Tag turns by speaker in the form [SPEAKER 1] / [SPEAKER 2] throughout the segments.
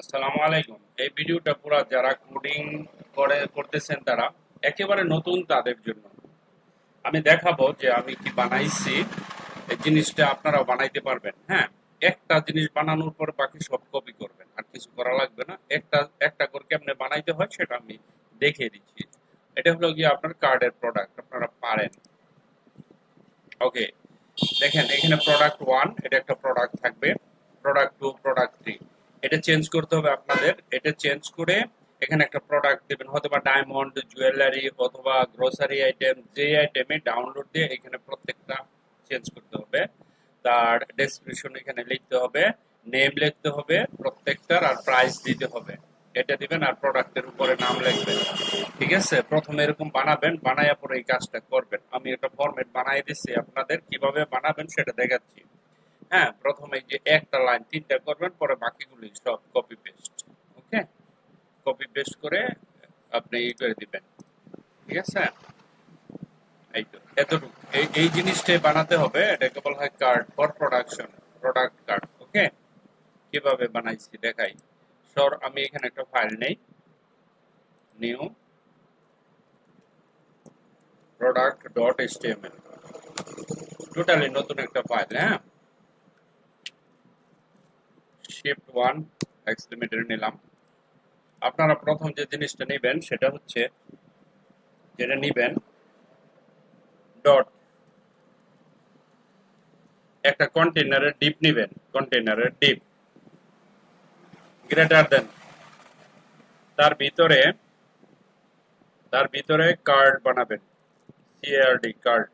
[SPEAKER 1] আসসালামু আলাইকুম। এই ভিডিওটা পুরা যারা কোডিং করতেছেন তারা একেবারে নতুন তাদের জন্য। আমি দেখাবো যে আমি কি বানাইছি। এই জিনিসটা আপনারা বানাইতে পারবেন। হ্যাঁ, একটা জিনিস বানানোর পর বাকি সব কপি করবেন, আর কিছু করা লাগবে না। একটা একটা করে কেমনে বানাইতে হয় সেটা আমি দেখিয়ে দিচ্ছি। এটা হলো গিয়ে আপনার কার্ডের প্রোডাক্ট, আপনারা পারেন। ওকে, দেখেন এখানে প্রোডাক্ট ওয়ান, এটা একটা প্রোডাক্ট থাকবে। প্রোডাক্ট টু, প্রোডাক্ট থ্রি, এটা চেঞ্জ করতে হবে আপনাদের। এটা চেঞ্জ করে এখানে একটা প্রোডাক্ট দেবেন, হয়তো বা ডায়মন্ড, জুয়েলারি অথবা গ্রোসারি আইটেম, যে আইটেমে ডাউনলোড দিয়ে এখানে প্রত্যেকটা চেঞ্জ করতে হবে। তার ডেসক্রিপশন এখানে লিখতে হবে, নেম লিখতে হবে প্রত্যেকটার, আর প্রাইস দিতে হবে। এটা দিবেন আর প্রোডাক্টের উপরে নাম লিখবেন। ঠিক আছে, প্রথমে এরকম বানাবেন, বানায়া পরে এই কাজটা করবেন। আমি একটা ফরম্যাট বানাই দিচ্ছি, আপনাদের কিভাবে বানাবেন সেটা দেখাচ্ছি। হ্যাঁ, প্রথমে যে একটা লাইন তিনটা করবেন, পরে বাকিগুলি সব কপি পেস্ট। ওকে, কপি পেস্ট করে আপনি ই করে দিবেন। ঠিক আছে, এই তো এতটুকু। এই জিনিসটাই বানাতে হবে। এটাকে বলা হয় card for production, product card. Okay, কিভাবে বানাইছি দেখাই। আমি এখানে একটা ফাইল নেই, new product dot HTML, totally নতুন একটা ফাইল। হ্যাঁ, শিফট ওয়ান এক্স লিমিটেড নিলাম। আপনারা প্রথম যে জিনিসটা নেবেন সেটা হচ্ছে, যেটা নিবেন ডট, একটা কন্টেনারের ডিপ নিবেন, কন্টেনারের ডিপ গ্রেটার দেন, তার ভিতরে কার্ড বানাবেন, সিআরডি কার্ড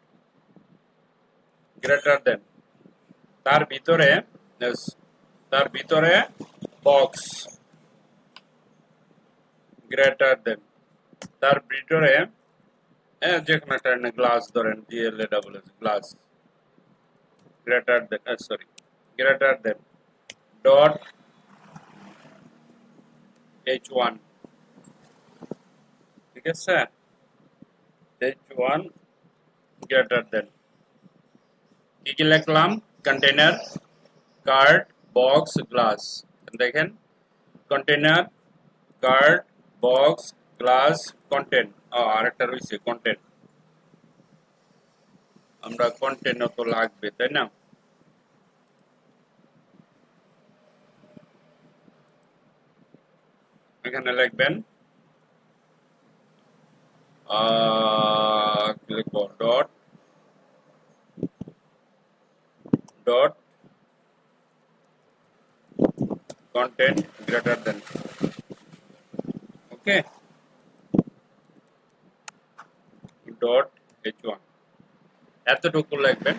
[SPEAKER 1] গ্রেটার দেন, তার ভিতরে yes, তার ভিতরে বক্স গ্রেটার দেন, তার ভিতরে যে কোনো একটা গ্লাস ধরেন, GLA double S glass greater than, sorry greater than dot H one. ঠিক আছে, এইচ ওয়ান গ্রেটার দেন, কি কি লিখলাম, কন্টেনার, কার্ড, বক্স, গ্লাস। দেখেন container, card, box, glass, content. আরেকটা রয়েছে কন্টেন্ট, আমরা কন্টেন্ট তো লাগবে তাই না। এখানে লিখবেন লিখবো dot dot content greater than. Okay, dot H one, এতটুকু লিখবেন।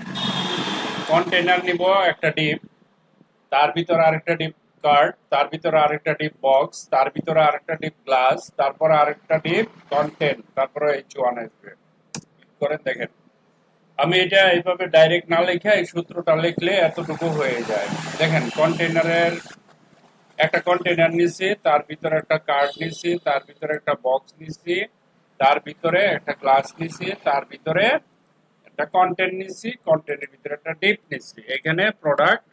[SPEAKER 1] কন্টেনার নিব একটা ডিপ, তার ভিতরে আরেকটা ডিপ কার্ড, তার ভিতরে আরেকটা ডিপ বক্স, তার ভিতরে আরেকটা ডিপ গ্লাস, তারপরে আরেকটা ডিপ কন্টেন্ট, তারপরে এইচ ওয়ান আসবে। করে দেখেন, আমি এটা এইভাবে ডাইরেক্ট না লিখে এই সূত্রটা লিখলে এতটুকু হয়ে যায়। দেখেন কন্টেনারের একটা কন্টেনার নিছি, তার ভিতরে একটা কার্ড নিছি, তার ভিতরে একটা বক্স নিছি, তার ভিতরে একটা গ্লাস নিছি, তার ভিতরে একটা কন্টেন্ট নিছি, কন্টেন্টের ভিতরে একটা ডিপ নিছি। এখানে প্রোডাক্ট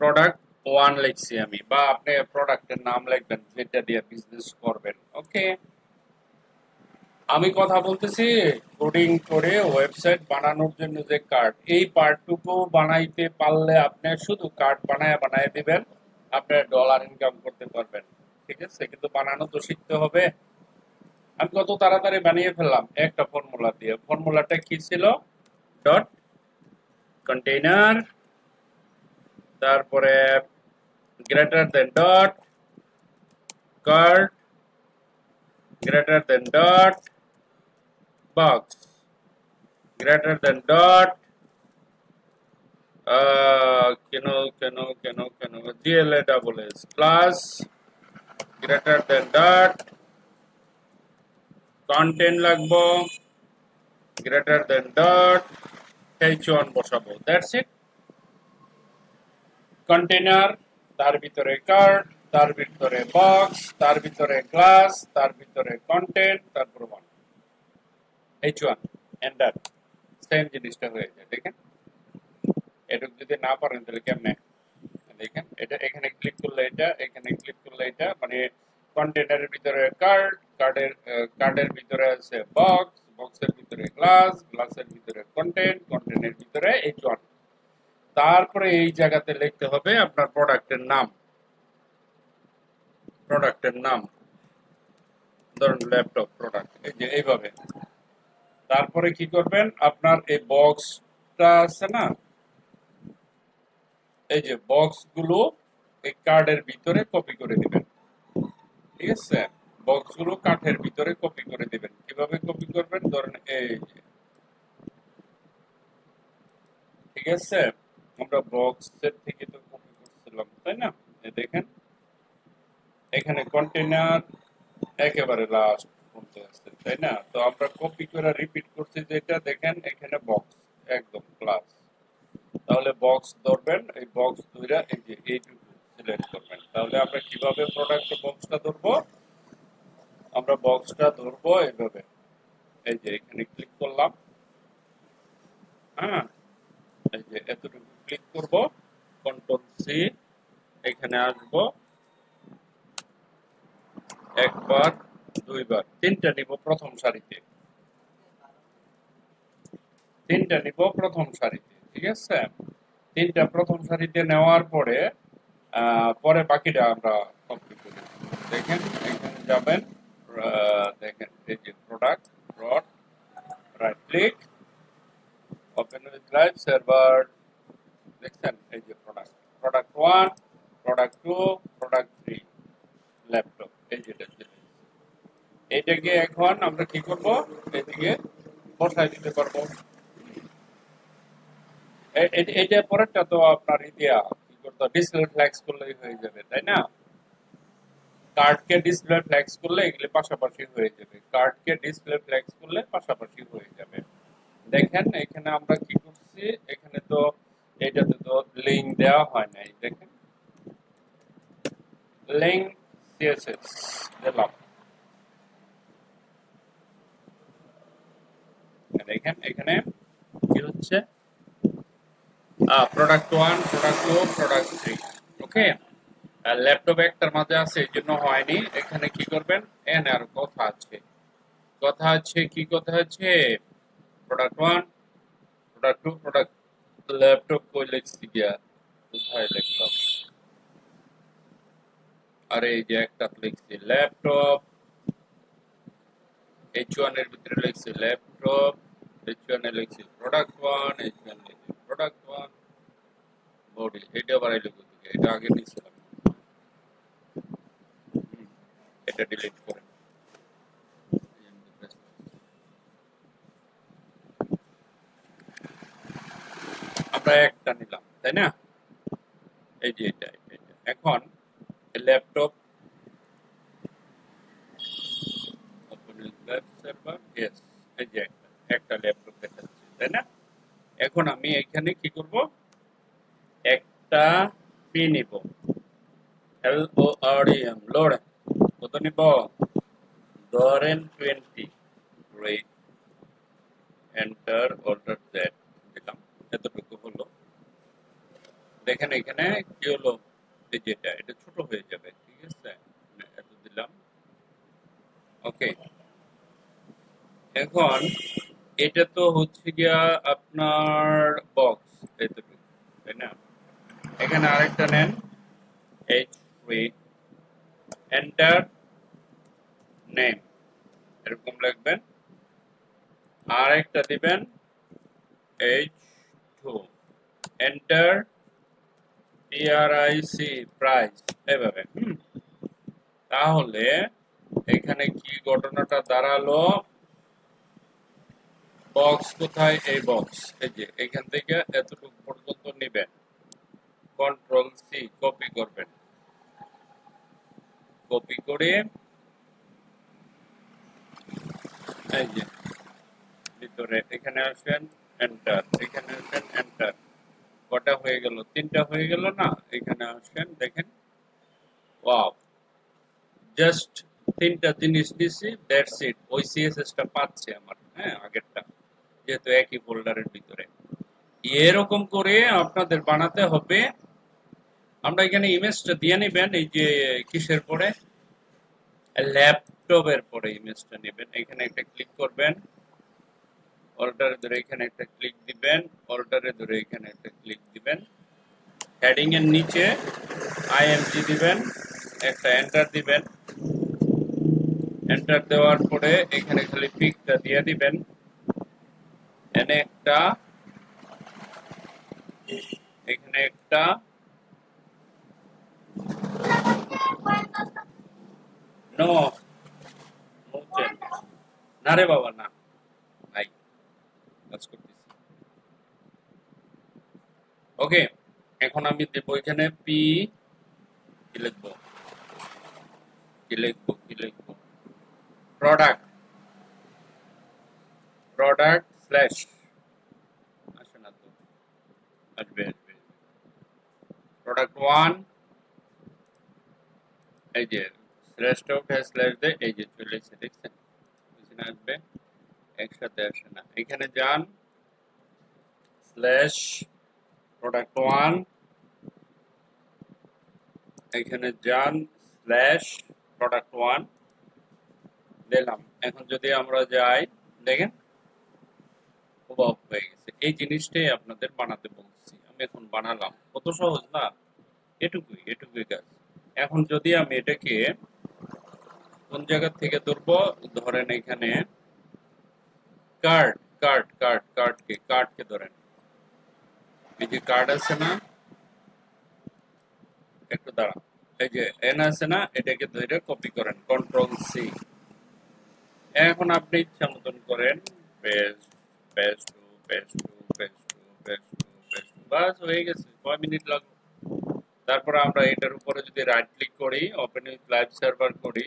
[SPEAKER 1] প্রোডাক্ট ওয়ান লিখছি আমি, বা আপনি প্রোডাক্টের নাম লিখবেন যেটা দিয়ে বিজনেস করবেন। ওকে, আমি কথা বলতেছি কোডিং করে ওয়েবসাইট বানানোর জন্য যে কার্ড, এই পার্টটুকু বানাইতে পারলে আপনি শুধু কার্ড বানায় বানায় দিবেন, আপনি ডলার ইনকাম করতে পারবেন। ঠিক আছে, কিন্তু বানানো তো শিখতে হবে। আমি কত তাড়াতাড়ি বানিয়ে ফেললাম একটা ফর্মুলা দিয়ে। ফর্মুলাটা কি ছিল, ডট কন্টেইনার, তারপরে greater than dot card, greater than dot box, greater than dot কেন GLA double S plus greater than dot content লাগবো, greater than dot H1 বসাবো। That's it. কন্টেনার, তার ভিতরে কার্ড, তার ভিতরে বক্স, তার ভিতরে গ্লাস, তার ভিতরে কন্টেন্ট, তারপর ওয়ান H1 এন্টার। সেম জিনিসটা হয়ে যায়। দেখেন এটুকু যদি না পারেন তাহলে কেমনে দেখেন এটা এখানে ক্লিক করলে এটা, এখানে ক্লিক করলে এটা, মানে কন্টেনারের ভিতরে কার্ড, কার্ডের ভিতরে আছে বক্স, বক্সের ভিতরে গ্লাস, গ্লাসের ভিতরে কন্টেন্ট, কন্টেন্টের ভিতরে H1। তারপরে এই জায়গাতে লিখতে হবে আপনার প্রোডাক্টের নাম, প্রোডাক্টের নাম ধরুন ল্যাপটপ প্রোডাক্ট, এই যে এইভাবে। তারপরে কি করবেন, আপনার এই বক্সটা আছে না, এই যে বক্স গুলো এই কার্ডের ভিতরে কপি করে দিবেন, ঠিক আছে? বক্স গুলো কাঠের ভিতরে কপি করে দিবেন। কিভাবে কপি করবেন, ধরেন এই যে, ঠিক আছে? আমরা বক্সের থেকে তো কপি করছিলাম, তাই না? এই দেখেন এখানে কন্টেনার একেবারে লাস্ট পর্যন্ত আছে, তাই না? তো আমরা কপি করে রিপিট করছি যেটা, দেখেন এখানে বক্স একদম ক্লাস। তাহলে বক্স ধরবেন, এই বক্স ধরে এই যে এইটুকু সিলেক্ট করবেন। তাহলে আমরা কিভাবে প্রোডাক্ট বক্সটা ধরবো, আমরা বক্সটা ধরবো এইভাবে, এই যে এখানে ক্লিক করলাম, হ্যাঁ, এই যে এতটুকু ক্লিক করব, কন্ট্রোল সি, এখানে আসবো, একবার দুইবার, তিনটা নিব প্রথম সারিতে, তিনটা নিব প্রথম সারিতে, ঠিক আছে? তিনটা প্রথম সারিতে নেওয়ার পরে পরে বাকিটা আমরা কমপ্লিট করি। দেখেন এখানে যাবেন, দেখেন এই যে product dot, right click, open with drive server, দেখছেন এই যে product, product 1, product 2, product 3 laptop, এই যেটা ছিল। এইটাকে এখন আমরা কি করব, এদিকে বসাই দিতে পারবো। এটা পরেরটা তো আপনার ইতিহা কি করতে, ডিসপ্লে ফ্ল্যাক্স করলেই হয়ে যাবে, তাই না? কার্ডকে ডিসপ্লে ফ্ল্যাক্স করলে এগুলো পাশাপাশি হয়ে যাবে, কার্ডকে ডিসপ্লে ফ্ল্যাক্স করলে পাশাপাশি হয়ে যাবে। দেখেন এখানে আমরা কি করছি, এখানে তো এটাতে তো লিংক দেওয়া হয় নাই, দেখেন লিংক সিএসএস দিলাম, দেখেন এখানে কি হচ্ছে, প্রোডাক্ট 1, প্রোডাক্ট 2, প্রোডাক্ট 3, ওকে। ল্যাপটপ একটার মাঝে আছে এই জন্য হয়নি। এখানে কি করবেন, এখানে আর কথা আছে, কথা আছে, কি কথা আছে, প্রোডাক্ট 1, প্রোডাক্ট 2, প্রোডাক্ট, ল্যাপটপ কই লিখছি গিয়া, কোথায় লিখলাম, আরে এই যে একটা লিখছি ল্যাপটপ, H1 এর ভিতরে লিখছি ল্যাপটপ, H1 এ লিখছি প্রোডাক্ট 1, H1 লিখছি প্রোডাক্ট 1 বডি, এটা বাড়াই লিখব, এটা আগে দিছিলাম, এটা ডিলিট করে আমরা একটা নিলাম, তাই না? এই যে এটা, এখন laptop open web server, yes, এই যে একটা ল্যাপটপ দেখাচ্ছে, তাই না? এখন আমি এখানে কি করব, একটা পি নিব, LOREM লোড, কত নিব, ধরেন 20, রেট এন্টার অর্ডার দ্যাট দিলাম, এতটুকু হলো। দেখেন এখানে কি হলো, এই যেটা এটা ছোট হয়ে যাবে, ঠিক আছে? এত দিলাম, ওকে। এখন এটা তো হচ্ছে গিয়া আপনার বক্স এতটুকু, তাই না? এখানে আরেকটা নেন, H3, এন্টার নেম, এরকম লিখবেন, আরেকটা দিবেন H2, এন্টার PRIC, প্রাইস, এভাবে। তাহলে এখানে কি ঘটনাটা দাঁড়ালো, বক্স কোথায়, এই বক্স, এই যে এখান থেকে এতটুকু পর্যন্ত নেবেন, কন্ট্রোল সি, কপি করবেন, কপি করে এই যে ভিতরে এখানে আসেন, এন্টার, এখানে আসেন, এন্টার, কটা হয়ে গেল, তিনটা হয়ে গেল না? এখানে আসেন, দেখেন, ওয়াও, জাস্ট তিনটা জিনিস দিছি, দ্যাটস ইট। ওই সিএসএসটা পাচ্ছে আমার, হ্যাঁ, আগেরটা, যেহেতু একই ফোল্ডারের ভিতরে। এরকম করে আপনাদের বানাতে হবে আমরা এখানে ইমেজটা দিয়ে নেবেন এই যে কিসের পরে, ল্যাপটপের পরে ইমেজটা নেবেন। এখানে একটা ক্লিক করবেন, অল্টারে ধরে এখানে একটা ক্লিক দিবেন, অল্টারে ধরে এখানে একটা ক্লিক দিবেন, হেডিং এর নিচে আইএমজি দিবেন, একটা এন্টার দিবেন। এন্টার দেওয়ার পরে এখানে খালি পিকটা দিয়ে দিবেন, এখানে একটা, এখানে একটা, নো নো চেঞ্জ, না রে বাবা না, নাই, কাজ করতেছি। ওকে, এখন আমি দেবো এখানে পি, কি লিখবো, কি লিখবো, প্রোডাক্ট, প্রোডাক্ট স্ল্যাশ, আসে না তো, আসবে প্রোডাক্ট ওয়ান, এই যে স্ল্যাশটা উঠে স্ল্যাশ দেয়, এই যে চলে এসে দেখছেন, এখানে আসবে, একসাথে আসে না। এখানে যান, স্ল্যাশ প্রোডাক্ট ওয়ান, এখানে যান, স্ল্যাশ প্রোডাক্ট ওয়ান দিলাম। এখন যদি আমরা যাই, দেখেন অবাক হয়ে গেছে। এই জিনিসটাই আপনাদের বানাতে বলছি, আমি এখন বানালাম, কত সহজ না, এটুকুই কাজ। এখন যদি আমি এটাকে কোন জায়গা থেকে ধরবো, ধরেন এখানে কার্ড, কার্ডকে ধরেন, এই যে কার্ড আছে না, একটু দাঁড়ান, এই যে এন আছে না, এটাকে ধরে কপি করেন, কন্ট্রোল সি। এখন আপনি ইচ্ছা মতন করেন, paste, paste two, paste two, paste two, paste two, paste two, বাস হয়ে গেছে। কয় মিনিট লাগবে? তারপরে আমরা এটার উপরে যদি রাইট ক্লিক করি, ওপেন উইথ লাইভ সার্ভার করি,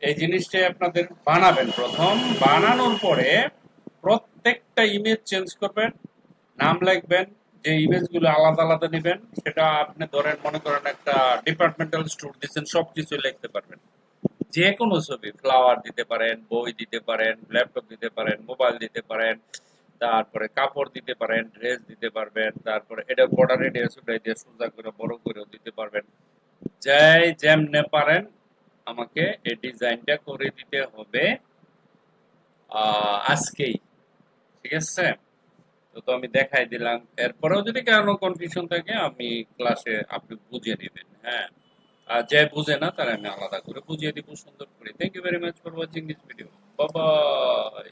[SPEAKER 1] এই জিনিসটাই আপনাদের বানাবেন। প্রথম বানানোর পরে প্রত্যেকটা ইমেজ চেঞ্জ করবেন, নাম লিখবেন, যে ইমেজগুলো আলাদা আলাদা নেবেন, সেটা আপনি ধরেন মনে করেন একটা ডিপার্টমেন্টাল স্টোর দিচ্ছেন, সবকিছু লিখতে পারবেন। যে কোনো ছবি, ফ্লাওয়ার দিতে পারেন, বই দিতে পারেন, ল্যাপটপ দিতে পারেন, মোবাইল দিতে পারেন, তারপরে কাপড় দিতে পারেন, ড্রেস দিতে পারবেন, তারপরে এটা বর্ডার রেডিয়াস উঠাই দিয়ে সোজা করে বড় করেও দিতে পারবেন। যাই যেমনে পারেন আমাকে এই ডিজাইনটা করে দিতে হবে আজকেই, ঠিক আছে? তো আমি দেখাই দিলাম। এরপরেও যদি কারো কনফিউশন থাকে আমি ক্লাসে আপনি বুঝিয়ে নেবেন, হ্যাঁ। আর যে বুঝে না তার আমি আলাদা করে বুঝিয়ে দিব সুন্দর করে। Thank you very much for watching this video. Bye by.